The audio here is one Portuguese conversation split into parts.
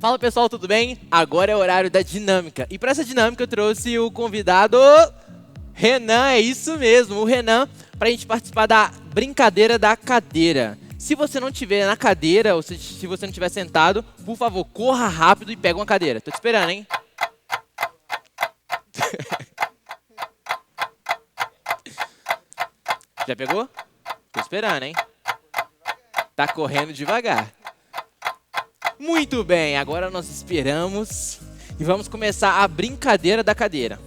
Fala pessoal, tudo bem? Agora é o horário da dinâmica. E para essa dinâmica eu trouxe o convidado Renan, é isso mesmo, o Renan, para a gente participar da brincadeira da cadeira. Se você não estiver na cadeira, ou se você não estiver sentado, por favor, corra rápido e pega uma cadeira. Tô te esperando, hein? Já pegou? Tô esperando, hein? Tá correndo devagar. Muito bem, agora nós esperamos e vamos começar a brincadeira da cadeira.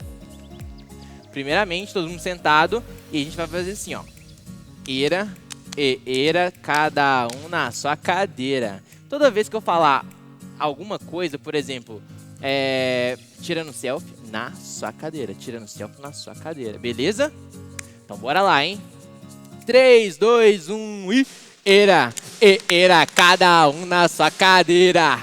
Primeiramente, todo mundo sentado e a gente vai fazer assim, ó. Era, cada um na sua cadeira. Toda vez que eu falar alguma coisa, por exemplo, tirando selfie na sua cadeira, tirando selfie na sua cadeira, beleza? Então bora lá, hein? 3, 2, 1 e... Era, cada um na sua cadeira.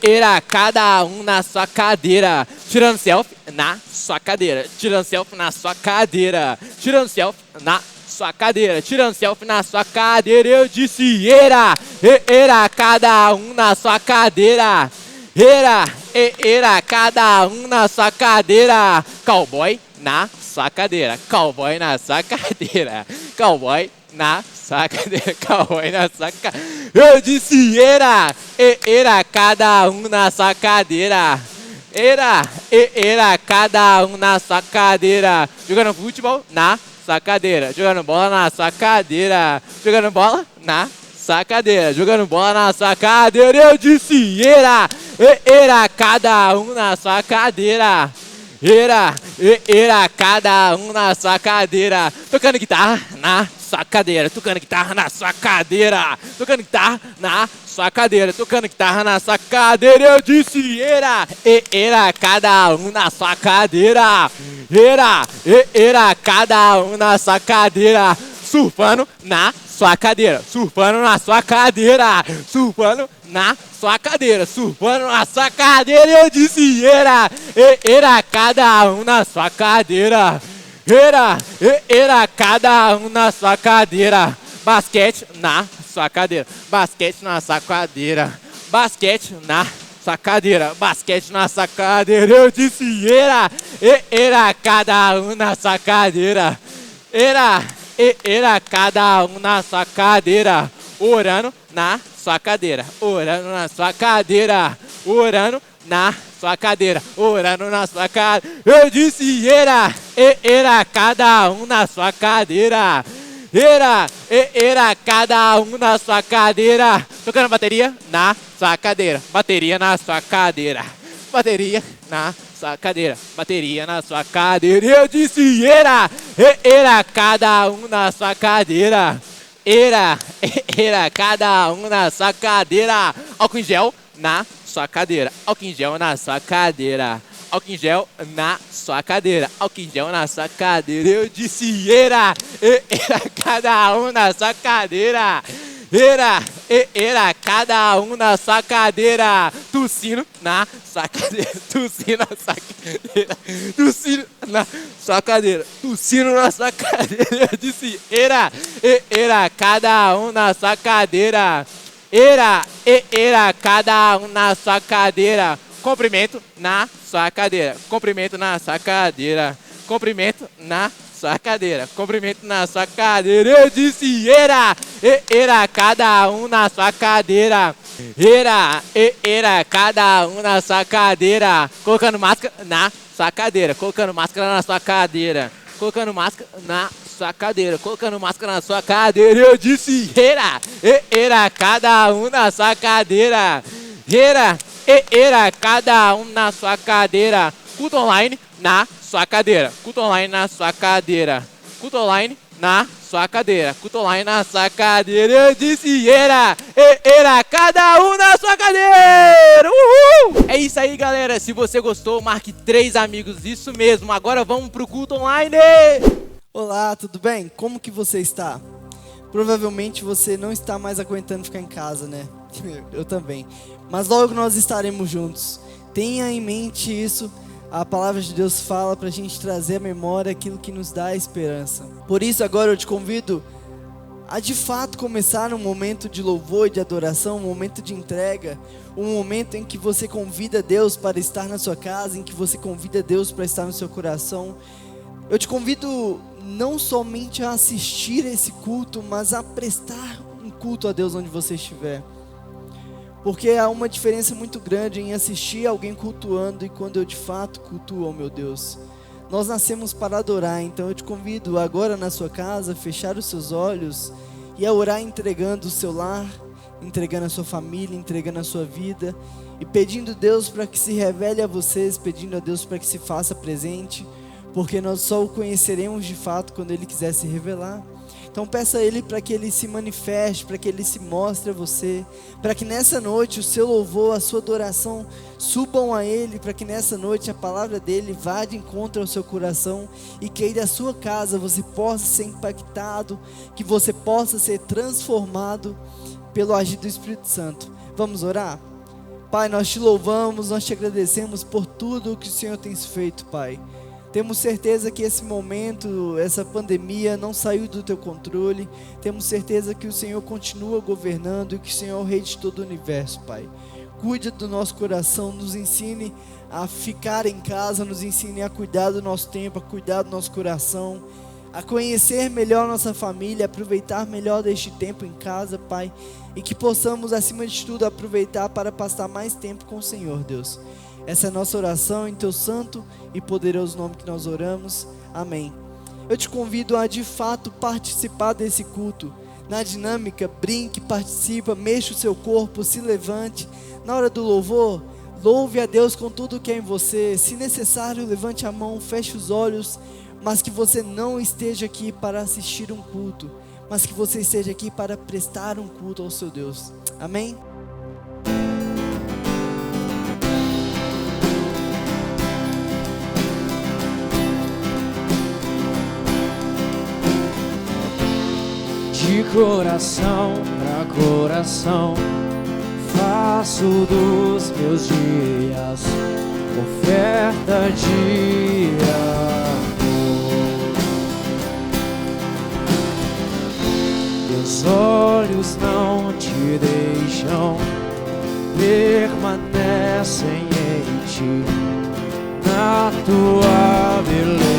Era, cada um na sua cadeira. Tirando selfie na sua cadeira. Tirando selfie na sua cadeira. Tirando selfie na sua cadeira. Tirando selfie na sua cadeira. Eu disse era, cada um na sua cadeira. Era, cada um na sua cadeira. Cowboy na sua cadeira. Cowboy na sua cadeira. Cowboy na sua cadeira, cowboy na sua cadeira. Eu disse era, cada um na sua cadeira. Era, cada um na sua cadeira. Jogando futebol na sua cadeira. Jogando bola na sua cadeira. Jogando bola na sua cadeira. Jogando bola na sua cadeira. Eu disse era, cada um na sua cadeira. Era, cada um na sua cadeira. Tocando guitarra na sua cadeira. Tocando guitarra na sua cadeira. Tocando guitarra na sua cadeira. Tocando guitarra na sua cadeira. Eu disse era, cada um na sua cadeira. Era, cada um na sua cadeira. Surfando na sua cadeira. Surfando na sua cadeira. Surfando na sua cadeira. Surfando na sua cadeira. Eu disse era, cada um na sua cadeira. Era, cada um na sua cadeira. Basquete na sua cadeira. Basquete na sua cadeira. Basquete na sua cadeira. Basquete na sua cadeira. Eu disse era, cada um na sua cadeira. Era, cada um na sua cadeira. Orando na sua cadeira. Orando na sua cadeira. Orando na sua cadeira. Orando na sua cadeira. Eu disse era, cada um na sua cadeira. Era, cada um na sua cadeira. Tocando bateria na sua cadeira. Bateria na sua cadeira. Bateria na sua cadeira. Bateria na sua cadeira. Eu disse era, cada um na sua cadeira. Era, cada um na sua cadeira. Álcool em gel na sua cadeira. Álcool em gel na sua cadeira. Álcool em gel na sua cadeira. Álcool em gel na sua cadeira. Eu disse era, cada um na sua cadeira. Era, cada um na sua cadeira. Tossindo na sua cadeira. Tossindo na sua cadeira. Tossindo na sua cadeira. Tossindo na sua cadeira. Eu disse era, cada um na sua cadeira. Era, cada um na sua cadeira. Comprimento na sua cadeira. Comprimento na sua cadeira. Comprimento na sua cadeira. Comprimento na sua cadeira. Eu disse era, cada um na sua cadeira. Era, cada um na sua cadeira. Colocando máscara na sua cadeira. Colocando máscara na sua cadeira. Colocando máscara na sua cadeira. Colocando máscara na sua cadeira. Eu disse era, cada um na sua cadeira. Era, cada um na sua cadeira. Culto online na sua cadeira. Culto online na sua cadeira. Culto online na sua cadeira. Culto online na sua cadeira. Eu disse era, cada um na sua cadeira. Uhul! É isso aí, galera. Se você gostou, marque 3 amigos. Isso mesmo. Agora vamos pro culto online. Olá, tudo bem? Como que você está? Provavelmente você não está mais aguentando ficar em casa, né? Eu também. Mas logo nós estaremos juntos. Tenha em mente isso. A palavra de Deus fala para a gente trazer à memória aquilo que nos dá esperança. Por isso agora eu te convido a de fato começar um momento de louvor e de adoração, um momento de entrega, um momento em que você convida Deus para estar na sua casa, em que você convida Deus para estar no seu coração. Eu te convido não somente a assistir esse culto, mas a prestar um culto a Deus onde você estiver. Porque há uma diferença muito grande em assistir alguém cultuando e quando eu de fato cultuo ao meu Deus. Nós nascemos para adorar, então eu te convido agora na sua casa a fechar os seus olhos e a orar entregando o seu lar, entregando a sua família, entregando a sua vida e pedindo a Deus para que se revele a vocês, pedindo a Deus para que se faça presente, porque nós só o conheceremos de fato quando Ele quiser se revelar. Então peça a Ele para que Ele se manifeste, para que Ele se mostre a você, para que nessa noite o seu louvor, a sua adoração subam a Ele, para que nessa noite a palavra dEle vá de encontro ao seu coração e que aí da sua casa você possa ser impactado, que você possa ser transformado pelo agir do Espírito Santo. Vamos orar? Pai, nós te louvamos, nós te agradecemos por tudo o que o Senhor tem feito, Pai. Temos certeza que esse momento, essa pandemia não saiu do teu controle. Temos certeza que o Senhor continua governando e que o Senhor é o Rei de todo o universo, Pai. Cuide do nosso coração, nos ensine a ficar em casa, nos ensine a cuidar do nosso tempo, a cuidar do nosso coração, a conhecer melhor nossa família, a aproveitar melhor deste tempo em casa, Pai. E que possamos, acima de tudo, aproveitar para passar mais tempo com o Senhor, Deus. Essa é a nossa oração em Teu santo e poderoso nome que nós oramos. Amém. Eu te convido a de fato participar desse culto. Na dinâmica, brinque, participa, mexa o seu corpo, se levante. Na hora do louvor, louve a Deus com tudo que é em você. Se necessário, levante a mão, feche os olhos. Mas que você não esteja aqui para assistir um culto, mas que você esteja aqui para prestar um culto ao seu Deus. Amém? De coração pra coração, faço dos meus dias oferta de amor. Meus olhos não te deixam, permanecem em ti, na tua beleza.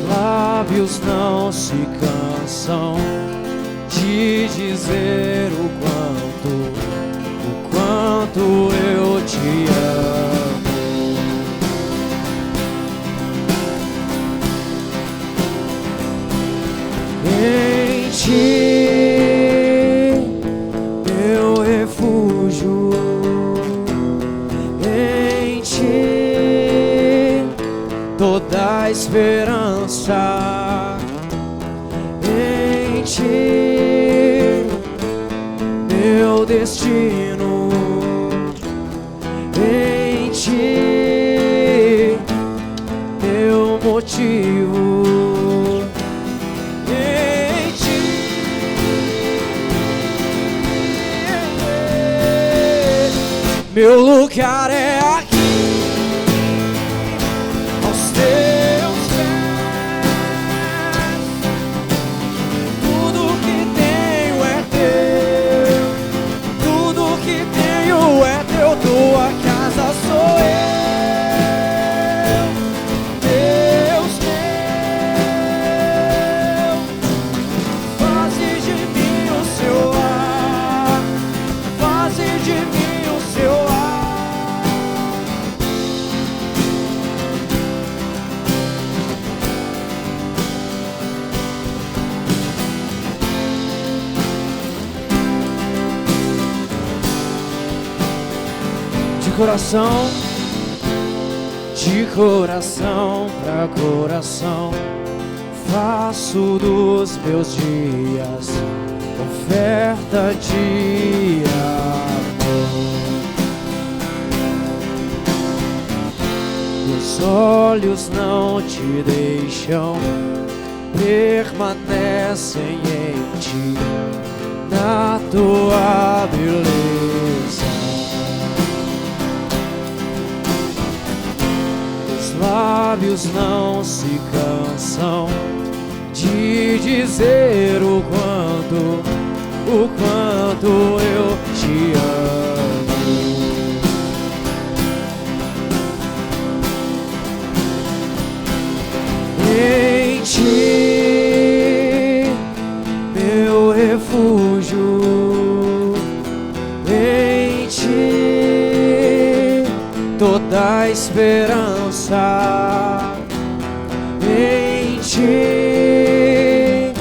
Lábios não se cansam de dizer o quanto eu te amo. Em ti, meu refúgio, em ti, toda a esperança. Em ti, meu destino. Em ti, meu motivo. Em ti, meu lugar é aqui. Tua casa sou eu, Deus meu. Faze de mim o seu lar, faze de mim o seu lar. De coração pra coração, faço dos meus dias oferta de amor. Meus olhos não te deixam, permanecem em ti, na tua beleza. lábios não se cansam de dizer o quanto eu te amo. Em ti, meu refúgio, em ti, toda a esperança, em ti,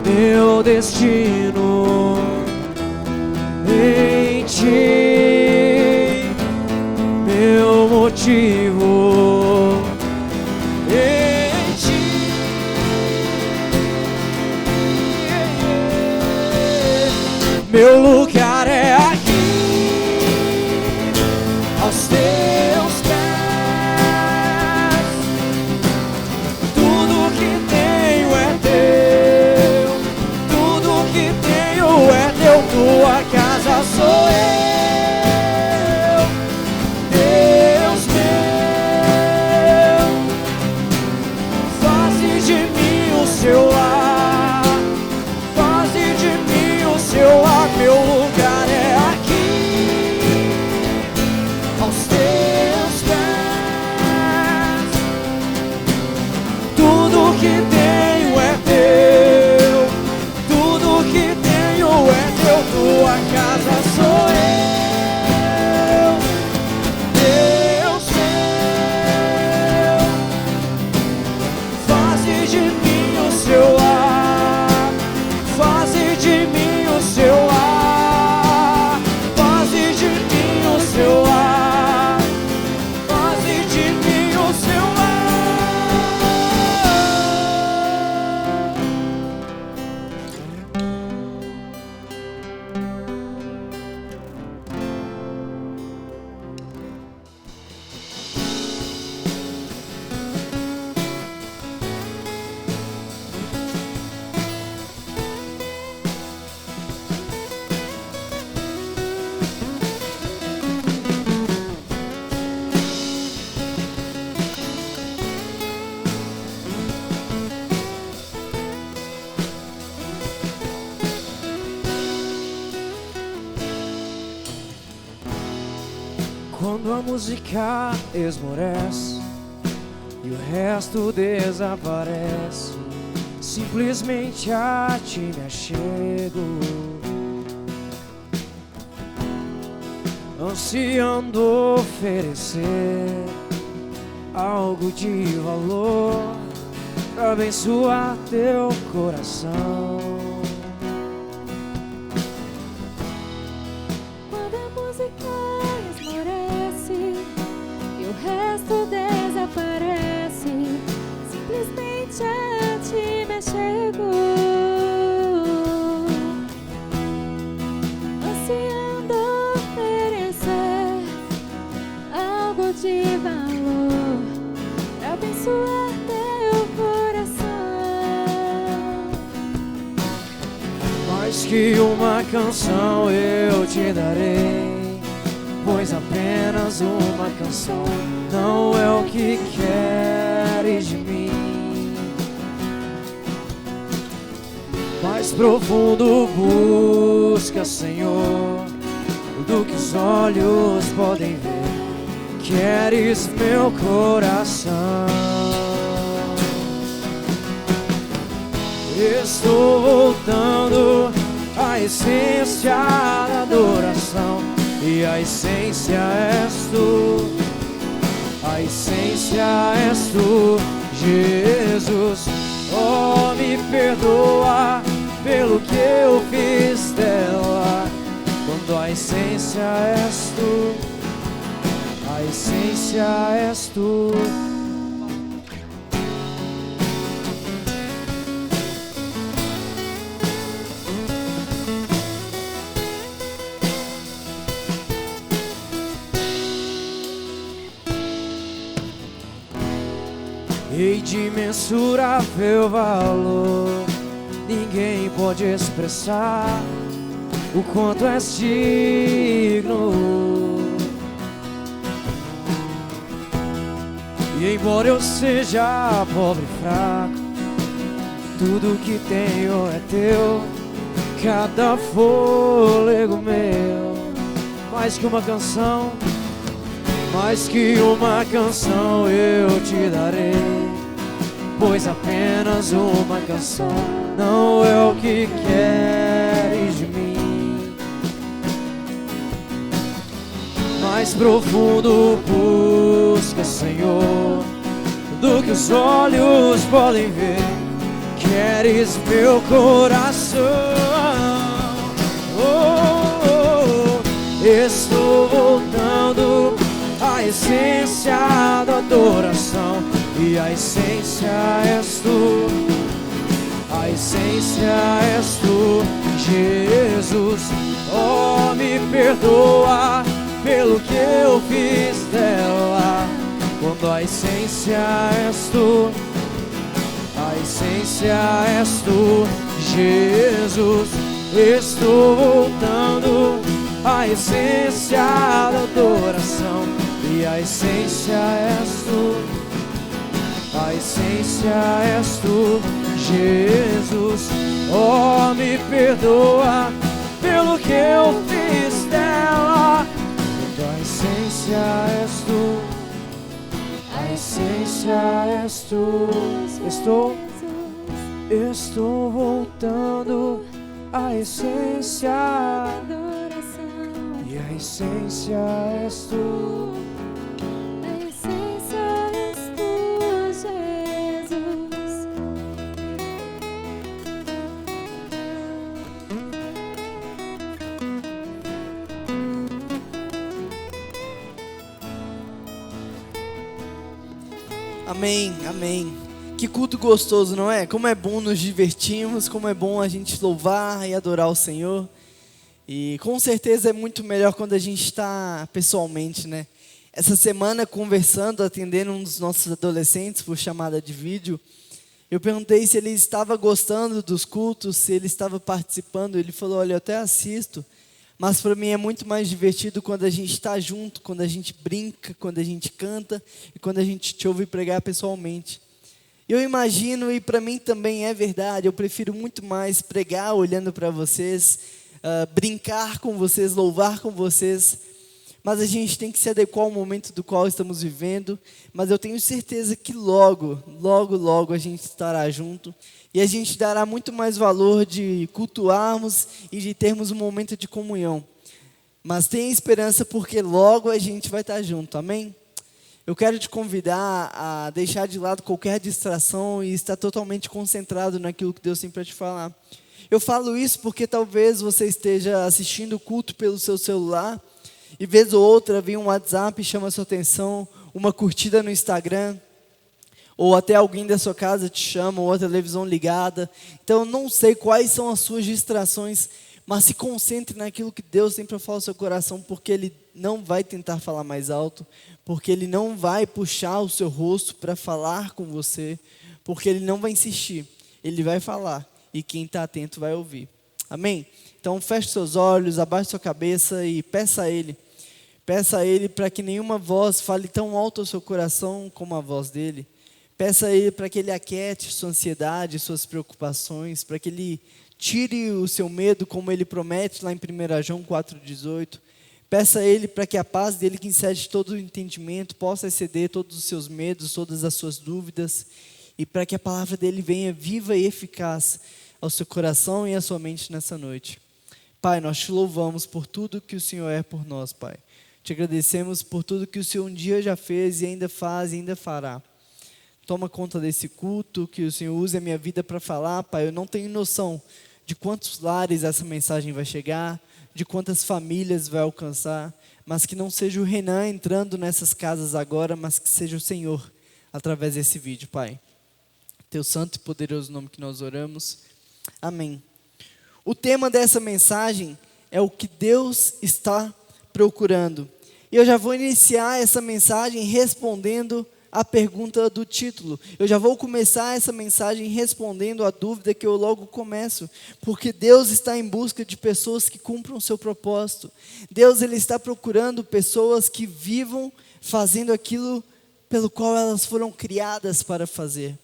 meu destino, em ti, meu motivo, em ti, meu lugar é aqui, aos teus pés. Tudo que tenho é teu, tudo que tenho é teu. Tua casa sou eu, Deus meu. Faze de mim o seu lar, faze de mim o seu lar. Meu lugar é aqui, aos teus pés. Tudo que tenho é teu, tudo que tenho é teu. Tua casa sou eu, Deus meu. Faze de mim o seu lar, faze de mim o seu lar, faze de mim o seu lar, faze de mim o seu lar. Quando a música esmorece e o resto desaparece, simplesmente a ti me achego, ansiando oferecer algo de valor pra abençoar teu coração. Quando a música esmorece e o resto desaparece, simplesmente a ti me achego, ansiando oferecer algo de valor pra abençoar teu coração. Mais que uma canção eu te darei, pois apenas uma canção não é o que queres de mim. Mais profundo busca, Senhor, do que os olhos podem ver. Queres meu coração. Estou voltando à essência da adoração, e a essência és tu, a essência és tu, Jesus. Oh, me perdoa pelo que eu fiz dela, quando a essência és tu, a essência és tu. E de imensurável valor, ninguém pode expressar o quanto és digno. E embora eu seja pobre e fraco, tudo que tenho é teu, cada fôlego meu. Mais que uma canção, mais que uma canção eu te darei, pois apenas uma canção não é o que queres de mim. Mais profundo busca, Senhor, do que os olhos podem ver. Queres meu coração. Estou voltando à essência da adoração, e a essência és tu, a essência és tu, Jesus. Oh, me perdoa pelo que eu fiz dela, quando a essência és tu, a essência és tu, Jesus. Estou voltando à essência da adoração, e a essência és tu, a essência és tu, Jesus. Oh, me perdoa pelo que eu fiz dela, a essência és tu, a essência és tu. Estou voltando à essência, e a essência és tu. A essência és tu, Jesus. Amém, amém. Que culto gostoso, não é? Como é bom nos divertirmos, como é bom a gente louvar e adorar o Senhor. E com certeza é muito melhor quando a gente está pessoalmente, né? Essa semana, conversando, atendendo um dos nossos adolescentes por chamada de vídeo, eu perguntei se ele estava gostando dos cultos, se ele estava participando. Ele falou, olha, eu até assisto, mas para mim é muito mais divertido quando a gente está junto, quando a gente brinca, quando a gente canta e quando a gente te ouve pregar pessoalmente. Eu imagino, e para mim também é verdade, eu prefiro muito mais pregar olhando para vocês, brincar com vocês, louvar com vocês, mas a gente tem que se adequar ao momento do qual estamos vivendo. Mas eu tenho certeza que logo, logo, logo a gente estará junto, e a gente dará muito mais valor de cultuarmos e de termos um momento de comunhão. Mas tenha esperança, porque logo a gente vai estar junto, amém? Eu quero te convidar a deixar de lado qualquer distração e estar totalmente concentrado naquilo que Deus tem para te falar. Eu falo isso porque talvez você esteja assistindo o culto pelo seu celular e vez ou outra vem um WhatsApp e chama a sua atenção, uma curtida no Instagram, ou até alguém da sua casa te chama, ou a televisão ligada. Então eu não sei quais são as suas distrações, mas se concentre naquilo que Deus tem para falar no seu coração, porque Ele não vai tentar falar mais alto, porque Ele não vai puxar o seu rosto para falar com você, porque Ele não vai insistir, Ele vai falar, e quem está atento vai ouvir. Amém? Então feche seus olhos, abaixe sua cabeça e peça a Ele para que nenhuma voz fale tão alto ao seu coração como a voz dEle. Peça a Ele para que Ele aquiete sua ansiedade, suas preocupações, para que Ele tire o seu medo, como Ele promete lá em 1 João 4,18. Peça a Ele para que a paz dEle, que excede todo o entendimento, possa exceder todos os seus medos, todas as suas dúvidas, e para que a palavra dEle venha viva e eficaz ao seu coração e à sua mente nessa noite. Pai, nós te louvamos por tudo que o Senhor é por nós, Pai. Te agradecemos por tudo que o Senhor um dia já fez e ainda faz e ainda fará. Toma conta desse culto, que o Senhor use a minha vida para falar, Pai. Eu não tenho noção de quantos lares essa mensagem vai chegar, de quantas famílias vai alcançar, mas que não seja o Renan entrando nessas casas agora, mas que seja o Senhor através desse vídeo, Pai. Teu santo e poderoso nome que nós oramos. Amém. O tema dessa mensagem é o que Deus está procurando. E eu já vou iniciar essa mensagem respondendo a pergunta do título. Eu já vou começar essa mensagem respondendo a dúvida que eu logo começo. Porque Deus está em busca de pessoas que cumpram o seu propósito. Deus, Ele está procurando pessoas que vivam fazendo aquilo pelo qual elas foram criadas para fazer.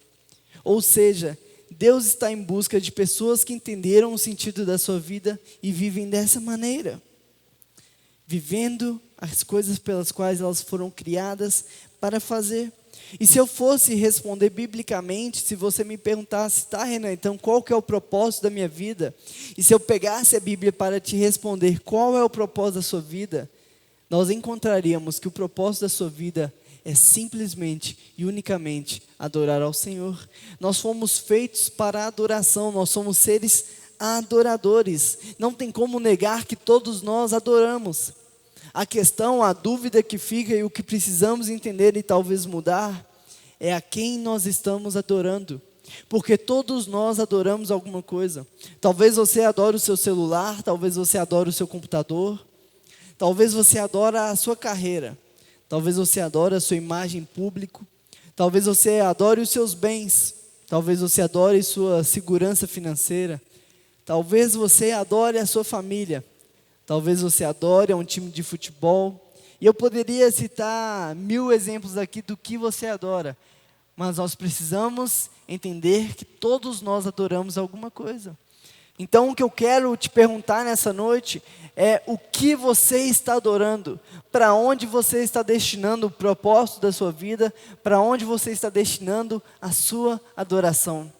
Ou seja, Deus está em busca de pessoas que entenderam o sentido da sua vida e vivem dessa maneira, vivendo as coisas pelas quais elas foram criadas para fazer. E se eu fosse responder biblicamente, se você me perguntasse, tá, Renan, então qual que é o propósito da minha vida? E se eu pegasse a Bíblia para te responder qual é o propósito da sua vida, nós encontraríamos que o propósito da sua vida é simplesmente e unicamente adorar ao Senhor. Nós fomos feitos para a adoração, nós somos seres adoradores. Não tem como negar que todos nós adoramos. A questão, a dúvida que fica e o que precisamos entender e talvez mudar é a quem nós estamos adorando. Porque todos nós adoramos alguma coisa. Talvez você adore o seu celular, talvez você adore o seu computador, talvez você adore a sua carreira, talvez você adore a sua imagem pública, talvez você adore os seus bens, talvez você adore sua segurança financeira, talvez você adore a sua família, talvez você adore um time de futebol. E eu poderia citar 1000 exemplos aqui do que você adora, mas nós precisamos entender que todos nós adoramos alguma coisa. Então o que eu quero te perguntar nessa noite é o que você está adorando, para onde você está destinando o propósito da sua vida, para onde você está destinando a sua adoração.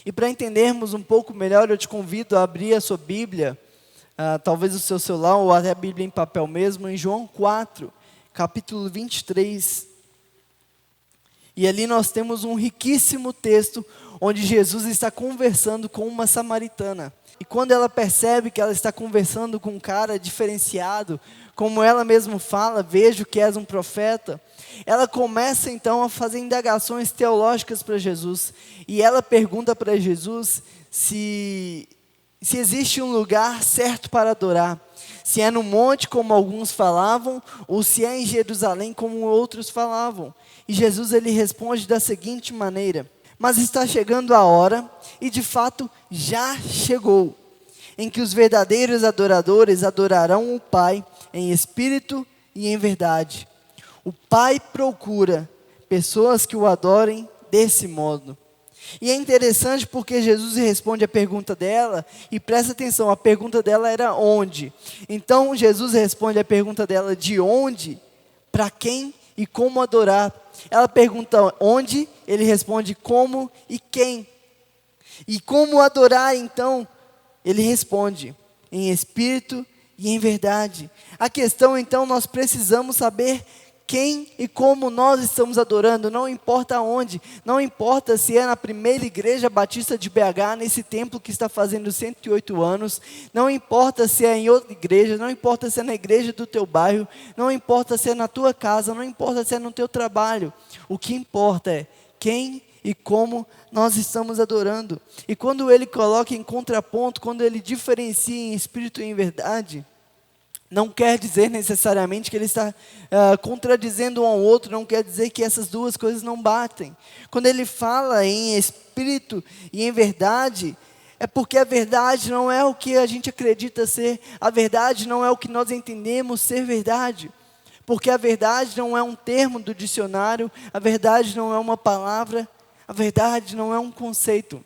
E para entendermos um pouco melhor, eu te convido a abrir a sua Bíblia, talvez o seu celular ou até a Bíblia em papel mesmo, em João 4, capítulo 23. E ali nós temos um riquíssimo texto, onde Jesus está conversando com uma samaritana. E quando ela percebe que ela está conversando com um cara diferenciado, como ela mesma fala, vejo que és um profeta, ela começa então a fazer indagações teológicas para Jesus. E ela pergunta para Jesus se existe um lugar certo para adorar. Se é no monte, como alguns falavam, ou se é em Jerusalém, como outros falavam. E Jesus ele responde da seguinte maneira: mas está chegando a hora, e de fato já chegou, em que os verdadeiros adoradores adorarão o Pai em espírito e em verdade. O Pai procura pessoas que o adorem desse modo. E é interessante porque Jesus responde a pergunta dela, e presta atenção, a pergunta dela era onde. Então Jesus responde a pergunta dela de onde, para quem e como adorar. Ela pergunta onde, ele responde como e quem. E como adorar então? Ele responde em espírito e em verdade. A questão então, nós precisamos saber quem e como nós estamos adorando, não importa onde, não importa se é na primeira igreja batista de BH, nesse templo que está fazendo 108 anos, não importa se é em outra igreja, não importa se é na igreja do teu bairro, não importa se é na tua casa, não importa se é no teu trabalho, o que importa é quem e como nós estamos adorando. E quando ele coloca em contraponto, quando ele diferencia em espírito e em verdade, não quer dizer necessariamente que ele está contradizendo um ao outro, não quer dizer que essas duas coisas não batem. Quando ele fala em espírito e em verdade, é porque a verdade não é o que a gente acredita ser, a verdade não é o que nós entendemos ser verdade. Porque a verdade não é um termo do dicionário, a verdade não é uma palavra, a verdade não é um conceito.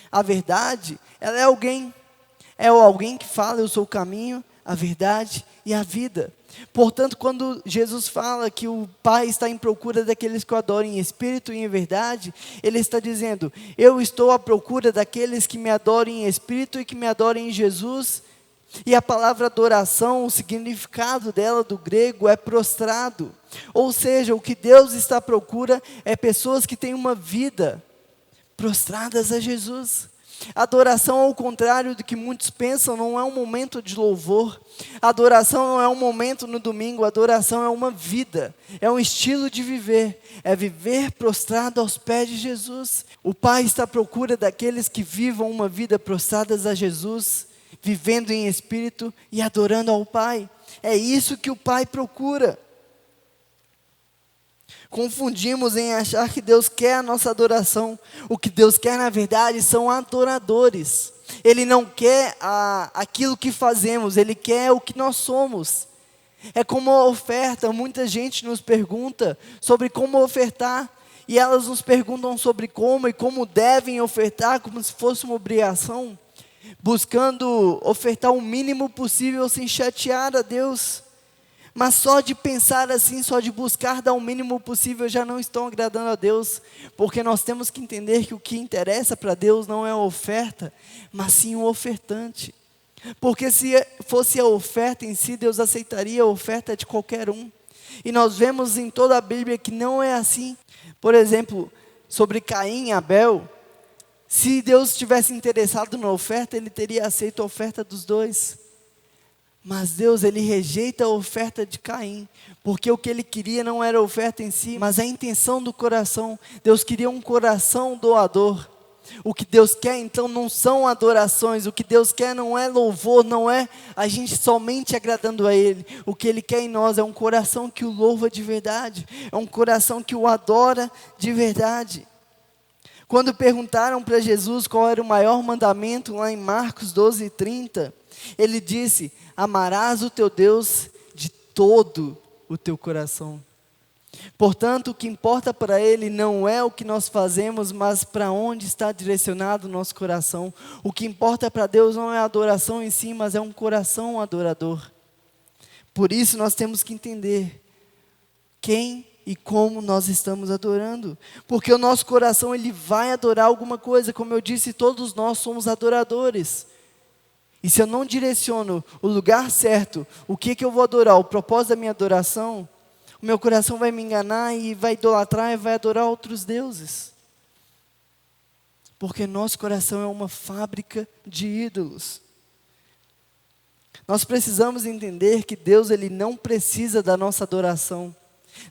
A verdade, ela é alguém que fala, eu sou o caminho, a verdade e a vida. Portanto, quando Jesus fala que o Pai está em procura daqueles que o adoram em espírito e em verdade, Ele está dizendo, eu estou à procura daqueles que me adorem em espírito e que me adorem em Jesus. E a palavra adoração, o significado dela do grego é prostrado. Ou seja, o que Deus está à procura é pessoas que têm uma vida prostradas a Jesus. Adoração, ao contrário do que muitos pensam, não é um momento de louvor. Adoração não é um momento no domingo. Adoração é uma vida, é um estilo de viver. É viver prostrado aos pés de Jesus. O Pai está à procura daqueles que vivam uma vida prostradas a Jesus, vivendo em espírito e adorando ao Pai. É isso que o Pai procura. Confundimos em achar que Deus quer a nossa adoração. O que Deus quer, na verdade, são adoradores. Ele não quer aquilo que fazemos, Ele quer o que nós somos. É como a oferta, muita gente nos pergunta sobre como ofertar, e elas nos perguntam sobre como e como devem ofertar, como se fosse uma obrigação, buscando ofertar o mínimo possível sem chatear a Deus. Mas só de pensar assim, só de buscar dar o mínimo possível, já não estão agradando a Deus, porque nós temos que entender que o que interessa para Deus não é a oferta, mas sim o ofertante. Porque se fosse a oferta em si, Deus aceitaria a oferta de qualquer um. E nós vemos em toda a Bíblia que não é assim. Por exemplo, sobre Caim e Abel, se Deus tivesse interessado na oferta, Ele teria aceito a oferta dos dois. Mas Deus, Ele rejeita a oferta de Caim, porque o que Ele queria não era a oferta em si, mas a intenção do coração. Deus queria um coração doador. O que Deus quer então não são adorações, o que Deus quer não é louvor, não é a gente somente agradando a Ele. O que Ele quer em nós é um coração que o louva de verdade, é um coração que o adora de verdade. Quando perguntaram para Jesus qual era o maior mandamento, lá em Marcos 12:30, Ele disse: amarás o teu Deus de todo o teu coração. Portanto, o que importa para Ele não é o que nós fazemos, mas para onde está direcionado o nosso coração. O que importa para Deus não é a adoração em si, mas é um coração adorador. Por isso nós temos que entender quem e como nós estamos adorando. Porque o nosso coração, ele vai adorar alguma coisa. Como eu disse, todos nós somos adoradores. E se eu não direciono o lugar certo, o que eu vou adorar, o propósito da minha adoração, o meu coração vai me enganar e vai idolatrar e vai adorar outros deuses. Porque nosso coração é uma fábrica de ídolos. Nós precisamos entender que Deus, Ele não precisa da nossa adoração.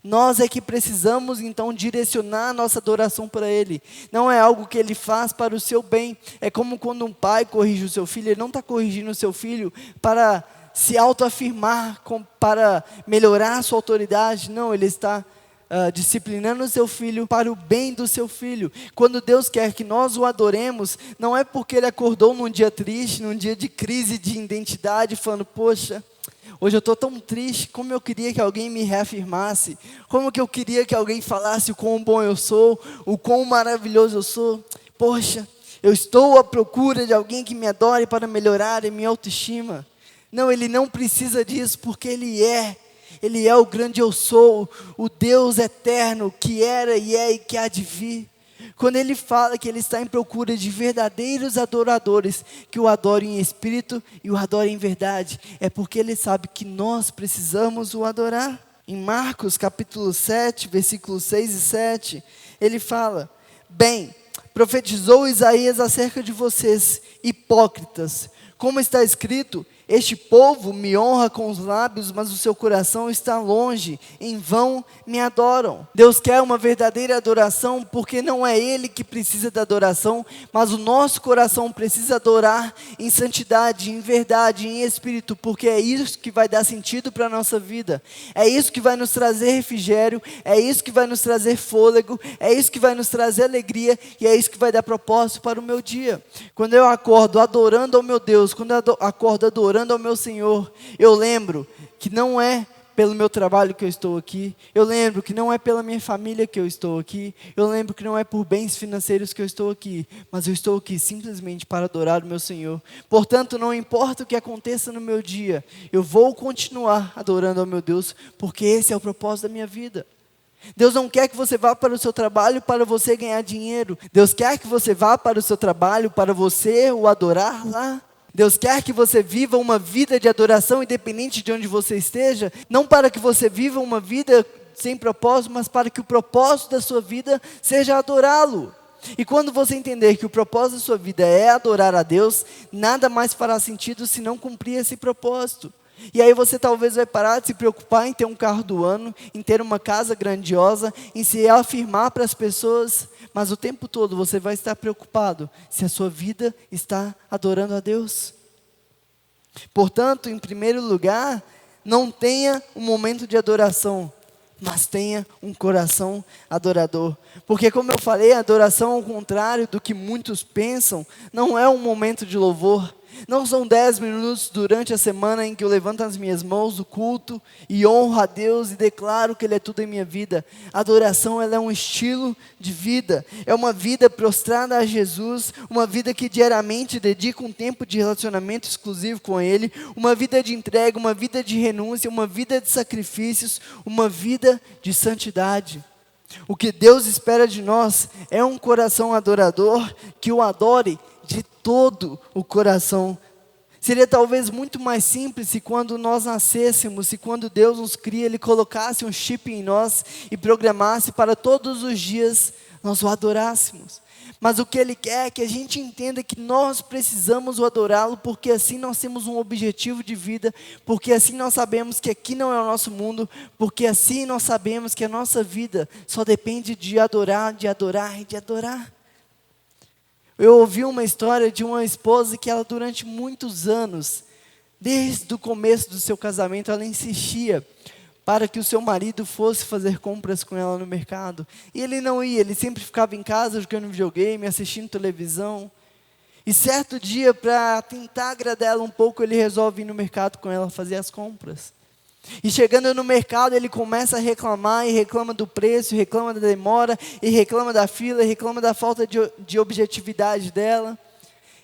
Nós é que precisamos então direcionar a nossa adoração para Ele. Não é algo que Ele faz para o seu bem. É como quando um pai corrige o seu filho. Ele não está corrigindo o seu filho para se autoafirmar, para melhorar a sua autoridade. Não, Ele está disciplinando o seu filho para o bem do seu filho. Quando Deus quer que nós o adoremos, não é porque Ele acordou num dia triste, num dia de crise de identidade, falando: poxa, hoje eu estou tão triste, como eu queria que alguém me reafirmasse, como que eu queria que alguém falasse o quão bom eu sou, o quão maravilhoso eu sou. Poxa, eu estou à procura de alguém que me adore para melhorar a minha autoestima. Não, Ele não precisa disso, porque Ele é o grande eu sou, o Deus eterno que era e é e que há de vir. Quando Ele fala que Ele está em procura de verdadeiros adoradores, que o adorem em espírito e o adorem em verdade, é porque Ele sabe que nós precisamos o adorar. Em Marcos capítulo 7, versículos 6 e 7, Ele fala: bem, profetizou Isaías acerca de vocês, hipócritas, como está escrito: este povo me honra com os lábios, mas o seu coração está longe, em vão me adoram. Deus quer uma verdadeira adoração, porque não é Ele que precisa da adoração, mas o nosso coração precisa adorar em santidade, em verdade, em espírito, porque é isso que vai dar sentido para a nossa vida, é isso que vai nos trazer refrigério, é isso que vai nos trazer fôlego, é isso que vai nos trazer alegria, e é isso que vai dar propósito para o meu dia. Quando eu acordo adorando ao meu Deus, quando eu acordo adorando ao meu Senhor, eu lembro que não é pelo meu trabalho que eu estou aqui, eu lembro que não é pela minha família que eu estou aqui, eu lembro que não é por bens financeiros que eu estou aqui, mas eu estou aqui simplesmente para adorar o meu Senhor. Portanto, não importa o que aconteça no meu dia, eu vou continuar adorando ao meu Deus, porque esse é o propósito da minha vida. Deus não quer que você vá para o seu trabalho para você ganhar dinheiro. Deus quer que você vá para o seu trabalho para você o adorar lá. Deus quer que você viva uma vida de adoração independente de onde você esteja, não para que você viva uma vida sem propósito, mas para que o propósito da sua vida seja adorá-lo. E quando você entender que o propósito da sua vida é adorar a Deus, nada mais fará sentido se não cumprir esse propósito. E aí você talvez vai parar de se preocupar em ter um carro do ano, em ter uma casa grandiosa, em se afirmar para as pessoas, mas o tempo todo você vai estar preocupado se a sua vida está adorando a Deus. Portanto, em primeiro lugar, não tenha um momento de adoração, mas tenha um coração adorador. Porque, como eu falei, a adoração, ao contrário do que muitos pensam, não é um momento de louvor, Não são 10 minutos durante a semana em que eu levanto as minhas mãos do culto e honro a Deus e declaro que Ele é tudo em minha vida. A adoração, ela é um estilo de vida. É uma vida prostrada a Jesus, uma vida que diariamente dedica um tempo de relacionamento exclusivo com Ele, uma vida de entrega, uma vida de renúncia, uma vida de sacrifícios, uma vida de santidade. O que Deus espera de nós é um coração adorador que o adore de todo o coração. Seria talvez muito mais simples se quando nós nascêssemos, se quando Deus nos cria, Ele colocasse um chip em nós e programasse para todos os dias nós o adorássemos. Mas o que Ele quer é que a gente entenda que nós precisamos o adorá-lo, porque assim nós temos um objetivo de vida, porque assim nós sabemos que aqui não é o nosso mundo, porque assim nós sabemos que a nossa vida só depende de adorar, de adorar e de adorar. Eu ouvi uma história de uma esposa que ela durante muitos anos, desde o começo do seu casamento, ela insistia para que o seu marido fosse fazer compras com ela no mercado. E ele não ia, ele sempre ficava em casa jogando videogame, assistindo televisão. E certo dia, para tentar agradar ela um pouco, ele resolve ir no mercado com ela fazer as compras. E chegando no mercado, ele começa a reclamar, e reclama do preço, e reclama da demora, e reclama da fila, e reclama da falta de objetividade dela.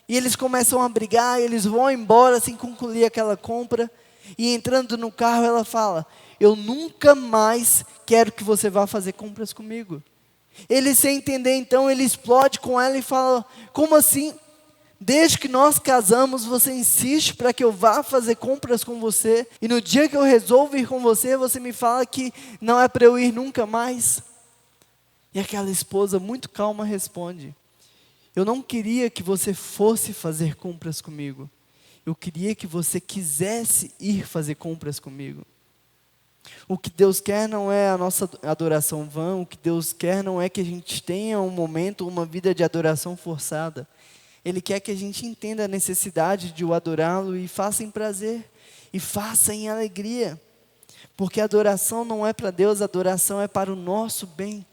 E eles começam a brigar, e eles vão embora sem concluir aquela compra. E entrando no carro, ela fala: eu nunca mais quero que você vá fazer compras comigo. Ele, sem entender, então, ele explode com ela e fala: como assim? Desde que nós casamos, você insiste para que eu vá fazer compras com você, e no dia que eu resolvo ir com você, você me fala que não é para eu ir nunca mais. E aquela esposa muito calma responde: eu não queria que você fosse fazer compras comigo, eu queria que você quisesse ir fazer compras comigo. O que Deus quer não é a nossa adoração vã, o que Deus quer não é que a gente tenha um momento, uma vida de adoração forçada. Ele quer que a gente entenda a necessidade de o adorá-lo e faça em prazer, e faça em alegria. Porque a adoração não é para Deus, a adoração é para o nosso bem.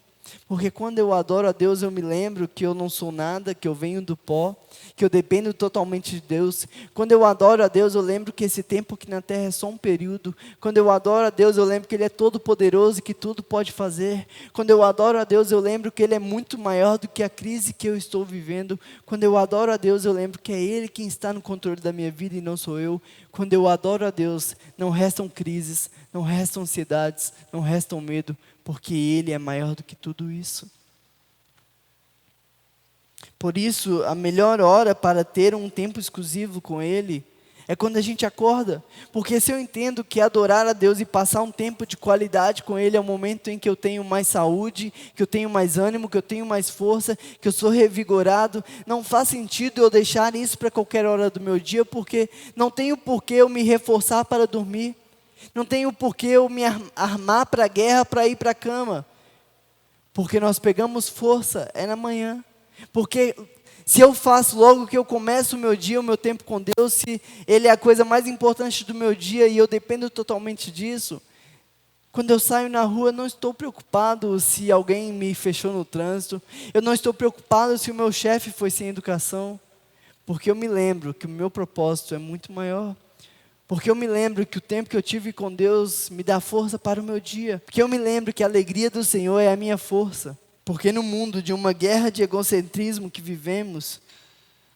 Porque quando eu adoro a Deus, eu me lembro que eu não sou nada, que eu venho do pó, que eu dependo totalmente de Deus. Quando eu adoro a Deus, eu lembro que esse tempo aqui na terra é só um período. Quando eu adoro a Deus, eu lembro que Ele é todo poderoso e que tudo pode fazer. Quando eu adoro a Deus, eu lembro que Ele é muito maior do que a crise que eu estou vivendo. Quando eu adoro a Deus, eu lembro que é Ele quem está no controle da minha vida e não sou eu. Quando eu adoro a Deus, não restam crises, não restam ansiedades, não restam medo, porque Ele é maior do que tudo isso. Por isso, a melhor hora para ter um tempo exclusivo com Ele é quando a gente acorda. Porque se eu entendo que adorar a Deus e passar um tempo de qualidade com Ele é o momento em que eu tenho mais saúde, que eu tenho mais ânimo, que eu tenho mais força, que eu sou revigorado, não faz sentido eu deixar isso para qualquer hora do meu dia, porque não tenho porquê eu me reforçar para dormir. Não tenho porquê eu me armar para a guerra, para ir para a cama. Porque nós pegamos força, é na manhã. Porque se eu faço logo que eu começo o meu dia, o meu tempo com Deus, se Ele é a coisa mais importante do meu dia e eu dependo totalmente disso, quando eu saio na rua, eu não estou preocupado se alguém me fechou no trânsito, eu não estou preocupado se o meu chefe foi sem educação, porque eu me lembro que o meu propósito é muito maior. Porque eu me lembro que o tempo que eu tive com Deus me dá força para o meu dia. Porque eu me lembro que a alegria do Senhor é a minha força. Porque no mundo de uma guerra de egocentrismo que vivemos,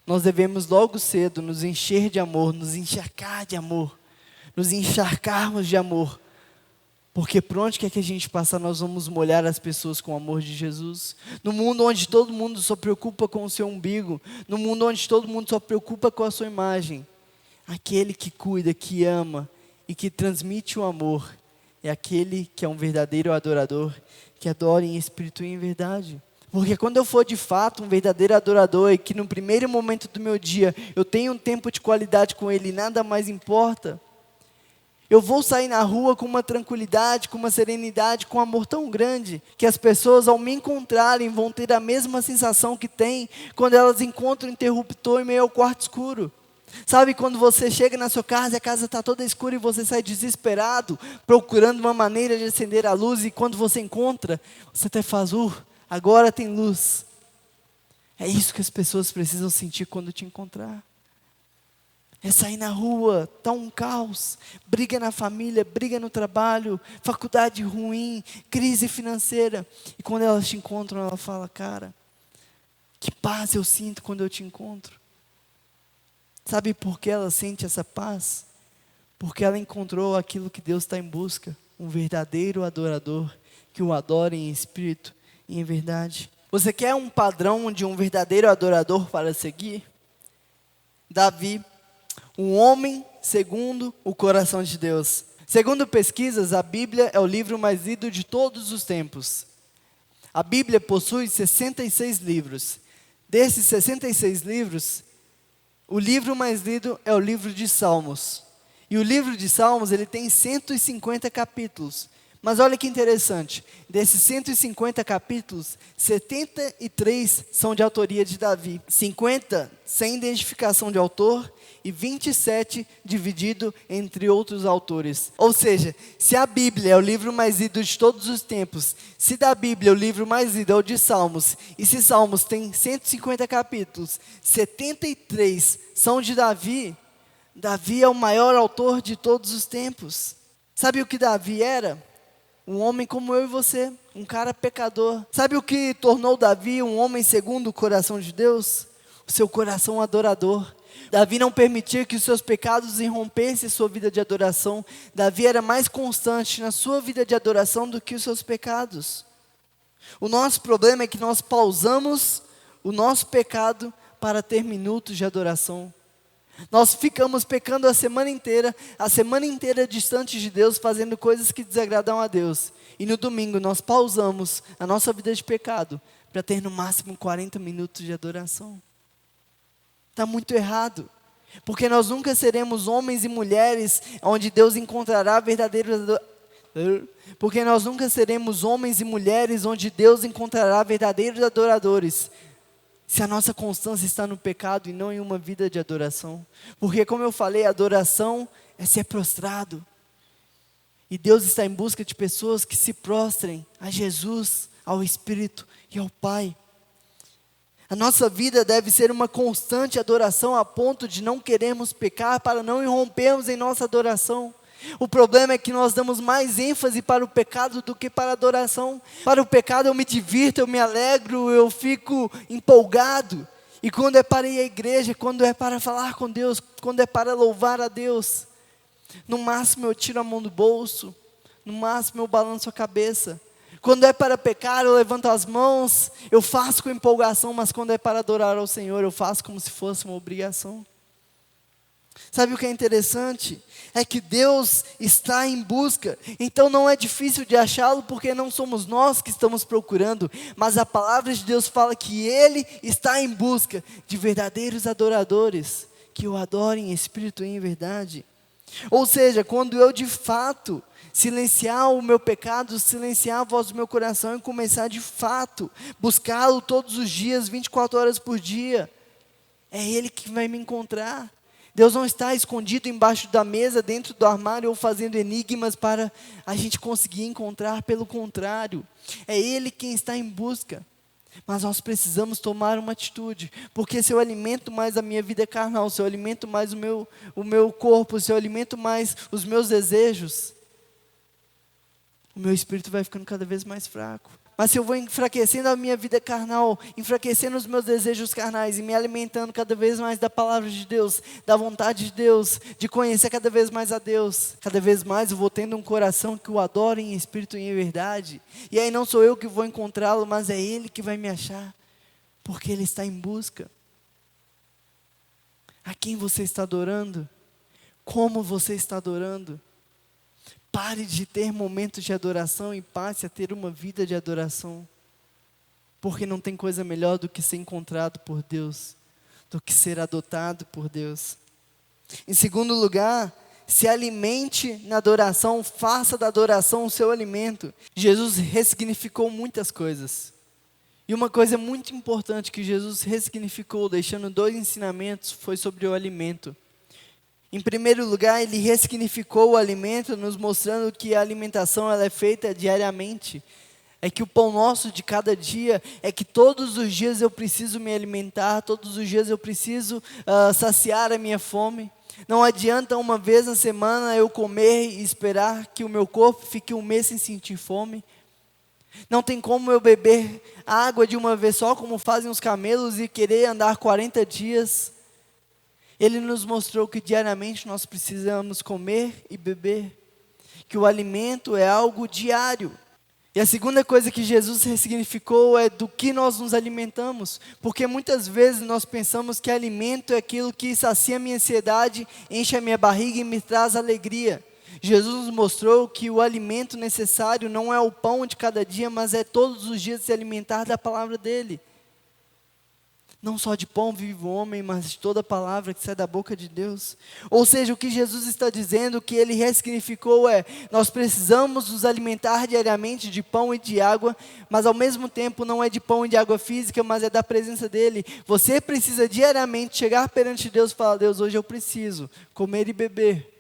nós devemos logo cedo nos encher de amor, nos encharcar de amor, nos encharcarmos de amor. Porque por onde quer que a gente passar, nós vamos molhar as pessoas com o amor de Jesus. No mundo onde todo mundo só preocupa com o seu umbigo, no mundo onde todo mundo só preocupa com a sua imagem, aquele que cuida, que ama e que transmite o amor é aquele que é um verdadeiro adorador, que adora em espírito e em verdade. Porque quando eu for de fato um verdadeiro adorador e que no primeiro momento do meu dia eu tenho um tempo de qualidade com Ele e nada mais importa, eu vou sair na rua com uma tranquilidade, com uma serenidade, com um amor tão grande, que as pessoas ao me encontrarem vão ter a mesma sensação que tem quando elas encontram um interruptor em meio ao quarto escuro. Sabe quando você chega na sua casa e a casa está toda escura e você sai desesperado, procurando uma maneira de acender a luz, e quando você encontra, você até faz, agora tem luz. É isso que as pessoas precisam sentir quando te encontrar. É sair na rua, tá um caos, briga na família, briga no trabalho, faculdade ruim, crise financeira. E quando elas te encontram, ela fala, cara, que paz eu sinto quando eu te encontro. Sabe por que ela sente essa paz? Porque ela encontrou aquilo que Deus está em busca, um verdadeiro adorador, que o adora em espírito e em verdade. Você quer um padrão de um verdadeiro adorador para seguir? Davi, um homem segundo o coração de Deus. Segundo pesquisas, a Bíblia é o livro mais lido de todos os tempos. A Bíblia possui 66 livros. Desses 66 livros, o livro mais lido é o livro de Salmos. E o livro de Salmos, ele tem 150 capítulos. Mas olha que interessante, desses 150 capítulos, 73 são de autoria de Davi, 50 sem identificação de autor e 27 dividido entre outros autores. Ou seja, se a Bíblia é o livro mais lido de todos os tempos, se da Bíblia o livro mais lido é o de Salmos, e se Salmos tem 150 capítulos, 73 são de Davi, Davi é o maior autor de todos os tempos. Sabe o que Davi era? Um homem como eu e você, um cara pecador. Sabe o que tornou Davi um homem segundo o coração de Deus? O seu coração adorador. Davi não permitia que os seus pecados irrompessem sua vida de adoração. Davi era mais constante na sua vida de adoração do que os seus pecados. O nosso problema é que nós pausamos o nosso pecado para ter minutos de adoração. Nós ficamos pecando a semana inteira distante de Deus, fazendo coisas que desagradam a Deus. E no domingo nós pausamos a nossa vida de pecado para ter no máximo 40 minutos de adoração. Está muito errado. Porque nós nunca seremos homens e mulheres onde Deus encontrará verdadeiros Porque nós nunca seremos homens e mulheres onde Deus encontrará verdadeiros adoradores, se a nossa constância está no pecado e não em uma vida de adoração. Porque, como eu falei, adoração é ser prostrado. E Deus está em busca de pessoas que se prostrem a Jesus, ao Espírito e ao Pai. A nossa vida deve ser uma constante adoração a ponto de não querermos pecar para não irrompermos em nossa adoração. O problema é que nós damos mais ênfase para o pecado do que para a adoração. Para o pecado eu me divirto, eu me alegro, eu fico empolgado. E quando é para ir à igreja, quando é para falar com Deus, quando é para louvar a Deus, no máximo eu tiro a mão do bolso, no máximo eu balanço a cabeça. Quando é para pecar, eu levanto as mãos, eu faço com empolgação, mas quando é para adorar ao Senhor, eu faço como se fosse uma obrigação. Sabe o que é interessante? É que Deus está em busca, então não é difícil de achá-lo, porque não somos nós que estamos procurando, mas a palavra de Deus fala que Ele está em busca de verdadeiros adoradores, que o adorem em espírito e em verdade. Ou seja, quando eu de fato silenciar o meu pecado, silenciar a voz do meu coração e começar de fato buscá-lo todos os dias, 24 horas por dia, é Ele que vai me encontrar. Deus não está escondido embaixo da mesa, dentro do armário, ou fazendo enigmas para a gente conseguir encontrar. Pelo contrário, é Ele quem está em busca. Mas nós precisamos tomar uma atitude, porque se eu alimento mais a minha vida carnal, se eu alimento mais o meu corpo, se eu alimento mais os meus desejos, o meu espírito vai ficando cada vez mais fraco. Mas se eu vou enfraquecendo a minha vida carnal, enfraquecendo os meus desejos carnais e me alimentando cada vez mais da palavra de Deus, da vontade de Deus, de conhecer cada vez mais a Deus, cada vez mais eu vou tendo um coração que o adora em espírito e em verdade. E aí não sou eu que vou encontrá-lo, mas é Ele que vai me achar, porque Ele está em busca. A quem você está adorando? Como você está adorando? Pare de ter momentos de adoração e passe a ter uma vida de adoração. Porque não tem coisa melhor do que ser encontrado por Deus, do que ser adotado por Deus. Em segundo lugar, se alimente na adoração, faça da adoração o seu alimento. Jesus ressignificou muitas coisas. E uma coisa muito importante que Jesus ressignificou, deixando 2 ensinamentos, foi sobre o alimento. Em primeiro lugar, Ele ressignificou o alimento, nos mostrando que a alimentação ela é feita diariamente. É que o pão nosso de cada dia, é que todos os dias eu preciso me alimentar, todos os dias eu preciso saciar a minha fome. Não adianta uma vez na semana eu comer e esperar que o meu corpo fique um mês sem sentir fome. Não tem como eu beber água de uma vez só, como fazem os camelos, e querer andar 40 dias. Ele nos mostrou que diariamente nós precisamos comer e beber, que o alimento é algo diário. E a segunda coisa que Jesus ressignificou é do que nós nos alimentamos, porque muitas vezes nós pensamos que alimento é aquilo que sacia a minha ansiedade, enche a minha barriga e me traz alegria. Jesus nos mostrou que o alimento necessário não é o pão de cada dia, mas é todos os dias se alimentar da palavra dele. Não só de pão vive o homem, mas de toda palavra que sai da boca de Deus. Ou seja, o que Jesus está dizendo, o que ele ressignificou é: nós precisamos nos alimentar diariamente de pão e de água, mas ao mesmo tempo não é de pão e de água física, mas é da presença dele. Você precisa diariamente chegar perante Deus e falar: Deus, hoje eu preciso comer e beber.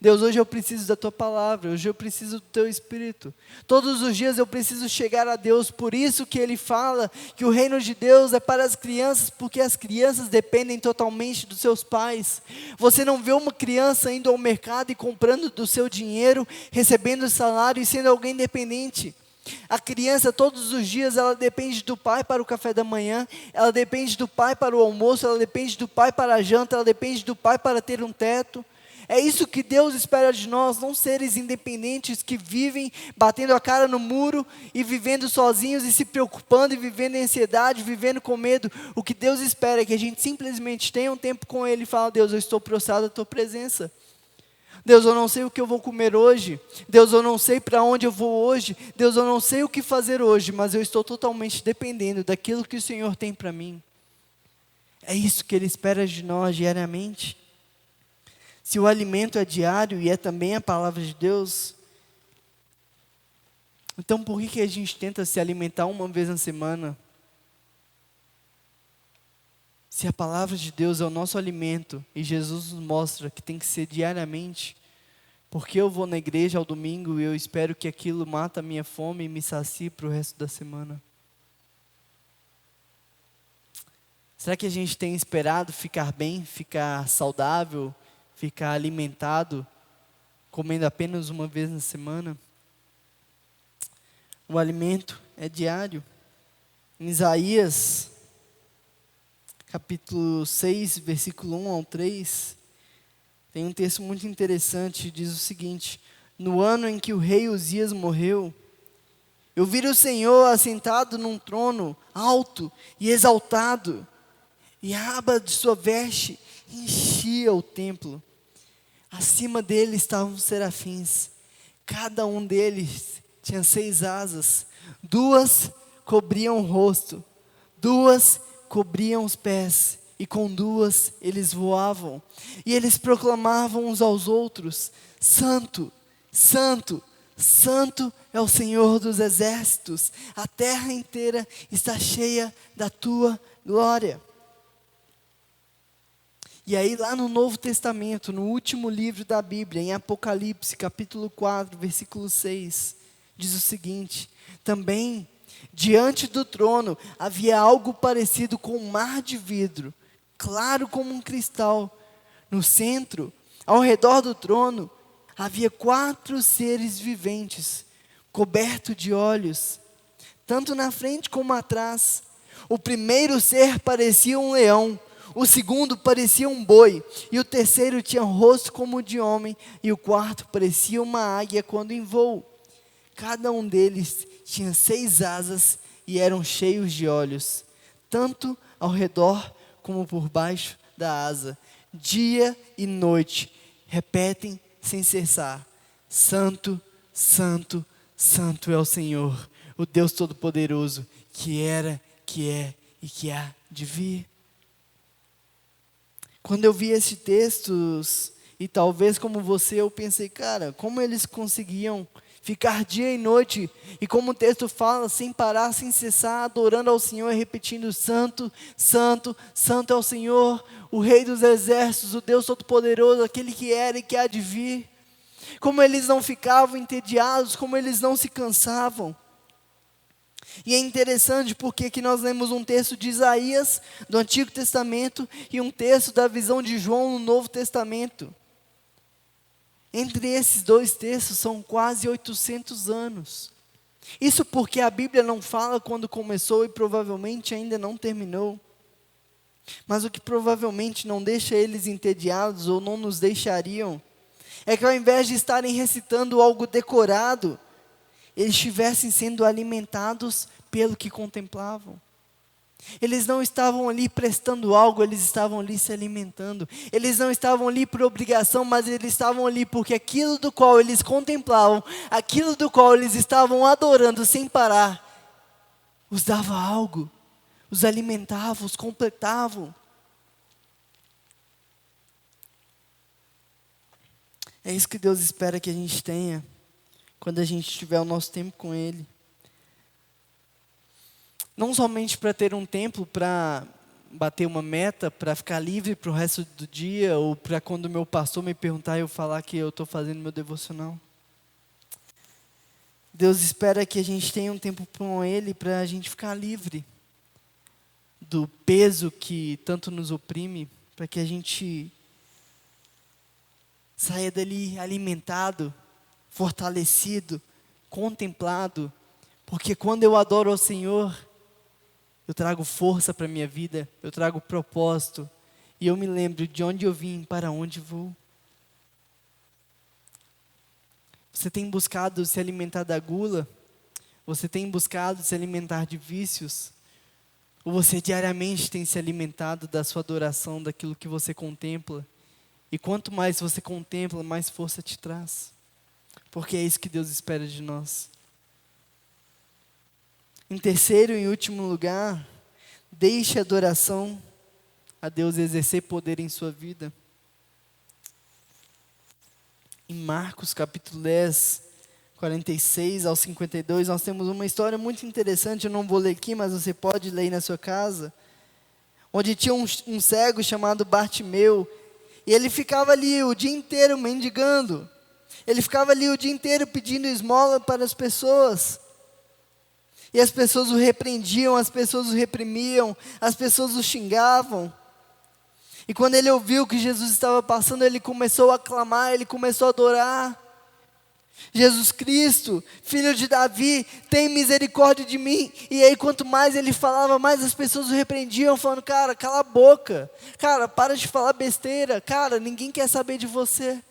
Deus, hoje eu preciso da Tua palavra, hoje eu preciso do Teu Espírito. Todos os dias eu preciso chegar a Deus, por isso que Ele fala que o reino de Deus é para as crianças, porque as crianças dependem totalmente dos seus pais. Você não vê uma criança indo ao mercado e comprando do seu dinheiro, recebendo salário e sendo alguém dependente. A criança todos os dias ela depende do pai para o café da manhã, ela depende do pai para o almoço, ela depende do pai para a janta, ela depende do pai para ter um teto. É isso que Deus espera de nós, não seres independentes que vivem batendo a cara no muro e vivendo sozinhos e se preocupando e vivendo em ansiedade, vivendo com medo. O que Deus espera é que a gente simplesmente tenha um tempo com Ele e fale: Deus, eu estou prostrado à Tua presença. Deus, eu não sei o que eu vou comer hoje. Deus, eu não sei para onde eu vou hoje. Deus, eu não sei o que fazer hoje, mas eu estou totalmente dependendo daquilo que o Senhor tem para mim. É isso que Ele espera de nós diariamente. Se o alimento é diário e é também a palavra de Deus, então por que a gente tenta se alimentar uma vez na semana? Se a palavra de Deus é o nosso alimento e Jesus nos mostra que tem que ser diariamente, porque eu vou na igreja ao domingo e eu espero que aquilo mata a minha fome e me sacie para o resto da semana? Será que a gente tem esperado ficar bem, ficar saudável, ficar alimentado, comendo apenas uma vez na semana? O alimento é diário. Em Isaías, capítulo 6, versículo 1 ao 3, tem um texto muito interessante, diz o seguinte: no ano em que o rei Uzias morreu, eu vi o Senhor assentado num trono alto e exaltado, e a aba de sua veste enchia o templo. Acima dele estavam os serafins, cada um deles tinha 6 asas, 2 cobriam o rosto, 2 cobriam os pés, e com 2 eles voavam, e eles proclamavam uns aos outros: Santo, Santo, Santo é o Senhor dos exércitos, a terra inteira está cheia da Tua glória. E aí lá no Novo Testamento, no último livro da Bíblia, em Apocalipse, capítulo 4, versículo 6, diz o seguinte: também diante do trono havia algo parecido com um mar de vidro, claro como um cristal. No centro, ao redor do trono, havia 4 seres viventes, cobertos de olhos, tanto na frente como atrás. O primeiro ser parecia um leão, o segundo parecia um boi, e o terceiro tinha rosto como o de homem, e o quarto parecia uma águia quando em voo. Cada um deles tinha 6 asas e eram cheios de olhos, tanto ao redor como por baixo da asa. Dia e noite repetem sem cessar: Santo, Santo, Santo é o Senhor, o Deus Todo-Poderoso, que era, que é e que há de vir. Quando eu vi esses textos, e talvez como você, eu pensei: cara, como eles conseguiam ficar dia e noite, e como o texto fala, sem parar, sem cessar, adorando ao Senhor e repetindo: Santo, Santo, Santo é o Senhor, o Rei dos exércitos, o Deus Todo-Poderoso, aquele que era e que há de vir. Como eles não ficavam entediados, como eles não se cansavam. E é interessante porque que nós lemos um texto de Isaías, do Antigo Testamento, e um texto da visão de João no Novo Testamento. Entre esses dois textos são quase 800 anos. Isso porque a Bíblia não fala quando começou e provavelmente ainda não terminou. Mas o que provavelmente não deixa eles entediados ou não nos deixariam, é que ao invés de estarem recitando algo decorado, eles estivessem sendo alimentados pelo que contemplavam. Eles não estavam ali prestando algo, eles estavam ali se alimentando. Eles não estavam ali por obrigação, mas eles estavam ali porque aquilo do qual eles contemplavam, aquilo do qual eles estavam adorando sem parar, os dava algo, os alimentava, os completavam. É isso que Deus espera que a gente tenha quando a gente tiver o nosso tempo com Ele. Não somente para ter um tempo para bater uma meta, para ficar livre para o resto do dia, ou para quando o meu pastor me perguntar eu falar que eu estou fazendo meu devocional. Deus espera que a gente tenha um tempo com Ele para a gente ficar livre do peso que tanto nos oprime, para que a gente saia dali alimentado, fortalecido, contemplado, porque quando eu adoro ao Senhor, eu trago força para a minha vida, eu trago propósito, e eu me lembro de onde eu vim, para onde vou. Você tem buscado se alimentar da gula? Você tem buscado se alimentar de vícios? Ou você diariamente tem se alimentado da sua adoração, daquilo que você contempla? E quanto mais você contempla, mais força te traz. Porque é isso que Deus espera de nós. Em terceiro e último lugar, deixe a adoração a Deus exercer poder em sua vida. Em Marcos capítulo 10, 46 ao 52, nós temos uma história muito interessante, eu não vou ler aqui, mas você pode ler aí na sua casa, onde tinha um cego chamado Bartimeu, e ele ficava ali o dia inteiro mendigando, ele ficava ali o dia inteiro pedindo esmola para as pessoas, e as pessoas o repreendiam, as pessoas o reprimiam, as pessoas o xingavam. E quando ele ouviu que Jesus estava passando, ele começou a clamar, ele começou a adorar. Jesus Cristo, filho de Davi, tem misericórdia de mim. E aí quanto mais ele falava, mais as pessoas o repreendiam, falando: cara, cala a boca, cara, para de falar besteira, cara, ninguém quer saber de você.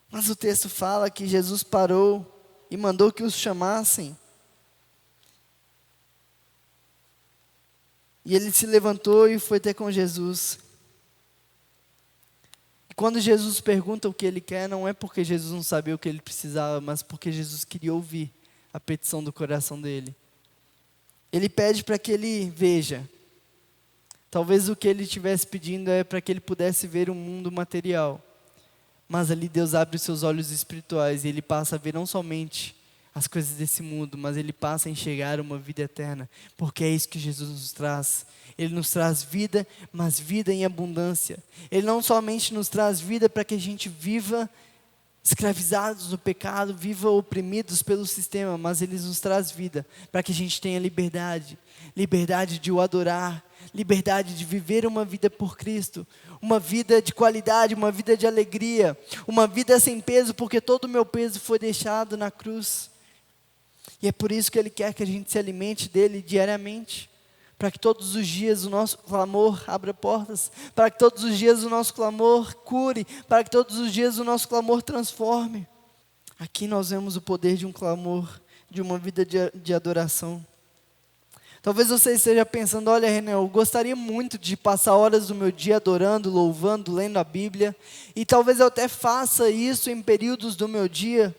Mas o texto fala que Jesus parou e mandou que os chamassem. E ele se levantou e foi ter com Jesus. E quando Jesus pergunta o que ele quer, não é porque Jesus não sabia o que ele precisava, mas porque Jesus queria ouvir a petição do coração dele. Ele pede para que ele veja. Talvez o que ele estivesse pedindo é para que ele pudesse ver o mundo material. Mas ali Deus abre os seus olhos espirituais e ele passa a ver não somente as coisas desse mundo, mas ele passa a enxergar uma vida eterna, porque é isso que Jesus nos traz. Ele nos traz vida, mas vida em abundância. Ele não somente nos traz vida para que a gente viva escravizados no pecado, viva oprimidos pelo sistema, mas ele nos traz vida para que a gente tenha liberdade, liberdade de o adorar, liberdade de viver uma vida por Cristo, uma vida de qualidade, uma vida de alegria, uma vida sem peso, porque todo o meu peso foi deixado na cruz. E é por isso que Ele quer que a gente se alimente dEle diariamente, para que todos os dias o nosso clamor abra portas, para que todos os dias o nosso clamor cure, para que todos os dias o nosso clamor transforme. Aqui nós vemos o poder de um clamor, de uma vida de adoração. Talvez você esteja pensando: olha, René, eu gostaria muito de passar horas do meu dia adorando, louvando, lendo a Bíblia, e talvez eu até faça isso em períodos do meu dia,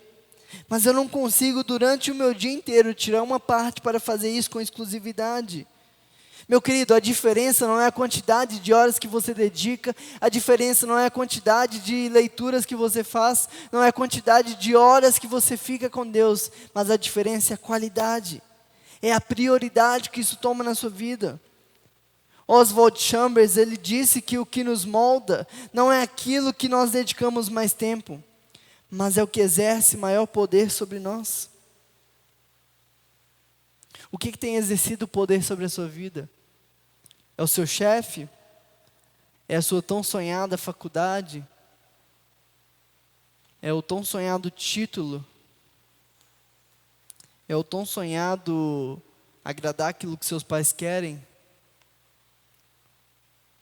mas eu não consigo durante o meu dia inteiro tirar uma parte para fazer isso com exclusividade. Meu querido, a diferença não é a quantidade de horas que você dedica, a diferença não é a quantidade de leituras que você faz, não é a quantidade de horas que você fica com Deus, mas a diferença é a qualidade, é a prioridade que isso toma na sua vida. Oswald Chambers, ele disse que o que nos molda não é aquilo que nós dedicamos mais tempo, mas é o que exerce maior poder sobre nós. O que tem exercido poder sobre a sua vida? É o seu chefe? É a sua tão sonhada faculdade? É o tão sonhado título? É o tão sonhado agradar aquilo que seus pais querem?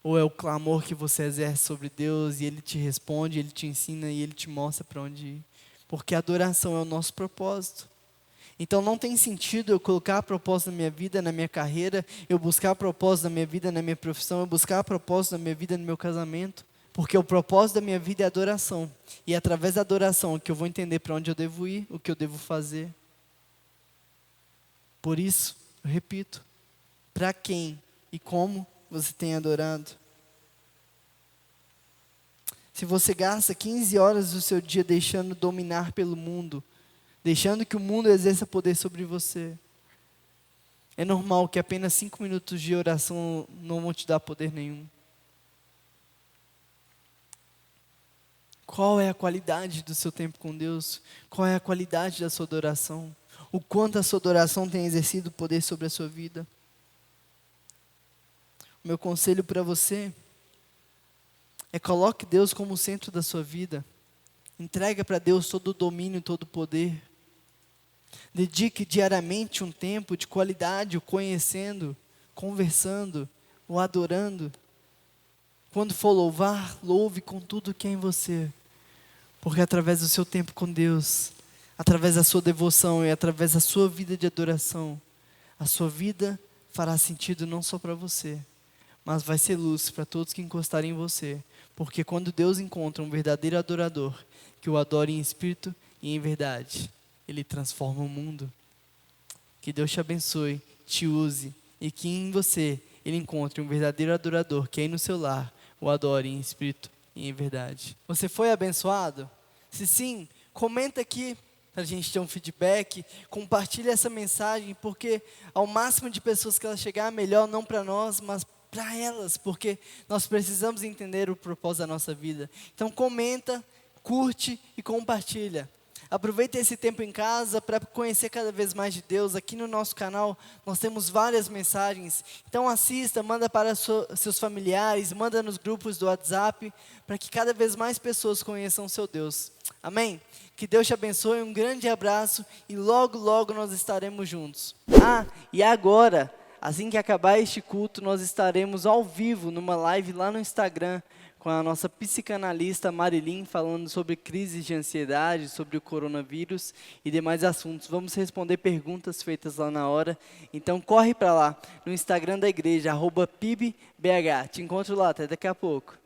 Ou é o clamor que você exerce sobre Deus e Ele te responde, Ele te ensina e Ele te mostra para onde ir? Porque a adoração é o nosso propósito. Então não tem sentido eu colocar propósito na minha vida, na minha carreira, eu buscar propósito na minha vida, na minha profissão, eu buscar propósito na minha vida, no meu casamento. Porque o propósito da minha vida é adoração. E é através da adoração que eu vou entender para onde eu devo ir, o que eu devo fazer. Por isso, eu repito, para quem e como você tem adorado? Se você gasta 15 horas do seu dia deixando dominar pelo mundo, deixando que o mundo exerça poder sobre você, é normal que apenas 5 minutos de oração não vão te dar poder nenhum. Qual é a qualidade do seu tempo com Deus? Qual é a qualidade da sua adoração? O quanto a sua adoração tem exercido poder sobre a sua vida? O meu conselho para você é: coloque Deus como o centro da sua vida. Entrega para Deus todo o domínio, todo o poder. Dedique diariamente um tempo de qualidade, o conhecendo, conversando, o adorando. Quando for louvar, louve com tudo que é em você. Porque através do seu tempo com Deus, através da sua devoção e através da sua vida de adoração, a sua vida fará sentido não só para você, mas vai ser luz para todos que encostarem em você. Porque quando Deus encontra um verdadeiro adorador, que o adore em espírito e em verdade, Ele transforma o mundo. Que Deus te abençoe, te use, e que em você Ele encontre um verdadeiro adorador, que aí no seu lar o adore em espírito e em verdade. Você foi abençoado? Se sim, comenta aqui para a gente ter um feedback, compartilha essa mensagem, porque ao máximo de pessoas que ela chegar, melhor não para nós, mas para elas, porque nós precisamos entender o propósito da nossa vida. Então comenta, curte e compartilha. Aproveita esse tempo em casa para conhecer cada vez mais de Deus. Aqui no nosso canal nós temos várias mensagens. Então assista, manda para seus familiares, manda nos grupos do WhatsApp, para que cada vez mais pessoas conheçam o seu Deus. Amém? Que Deus te abençoe, um grande abraço e logo, logo nós estaremos juntos. E agora, assim que acabar este culto, nós estaremos ao vivo numa live lá no Instagram, com a nossa psicanalista Marilyn, falando sobre crises de ansiedade, sobre o coronavírus e demais assuntos. Vamos responder perguntas feitas lá na hora. Então corre para lá, no Instagram da igreja, @PIBBH. Te encontro lá, até daqui a pouco.